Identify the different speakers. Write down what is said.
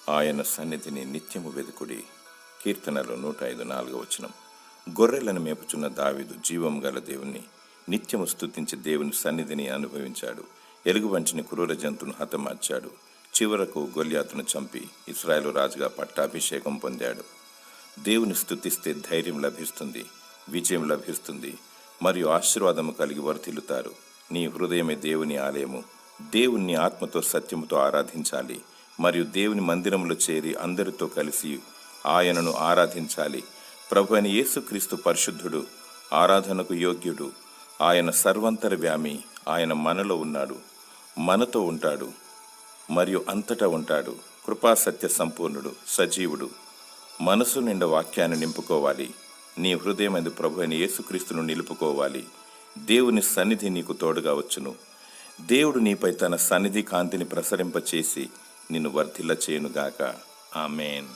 Speaker 1: ఆయన సన్నిధిని నిత్యము వెదుకుడి. కీర్తనలు 105:4. గొర్రెలను మేపుచున్న దావీదు జీవం గల దేవుణ్ణి నిత్యము స్తుతించి దేవుని సన్నిధిని అనుభవించాడు. ఎలుగుబంటిని క్రూర జంతువును హతమార్చాడు. చివరకు గొల్యాతును చంపి ఇశ్రాయేలు రాజుగా పట్టాభిషేకం పొందాడు. దేవుని స్తుతిస్తే ధైర్యం లభిస్తుంది, విజయం లభిస్తుంది, మరియు ఆశీర్వాదము కలిగి వర్ధిల్లుతారు. నీ హృదయమే దేవుని ఆలయము. దేవుణ్ణి ఆత్మతో సత్యముతో ఆరాధించాలి మరియు దేవుని మందిరంలో చేరి అందరితో కలిసి ఆయనను ఆరాధించాలి. ప్రభు అయిన యేసుక్రీస్తు పరిశుద్ధుడు, ఆరాధనకు యోగ్యుడు. ఆయన సర్వంతర్యామి. ఆయన మనలో ఉన్నాడు, మనతో ఉంటాడు మరియు అంతటా ఉంటాడు. కృపాసత్య సంపూర్ణుడు, సజీవుడు. మనసు నిండా వాక్యాన్ని నింపుకోవాలి. నీ హృదయమందు ప్రభు అయిన యేసుక్రీస్తును నిలుపుకోవాలి. దేవుని సన్నిధి నీకు తోడుగా వచ్చును. దేవుడు నీపై తన సన్నిధి కాంతిని ప్రసరింపచేసి నిన్ను వర్ధిల్ల చేయునుగాక. ఆమేన్.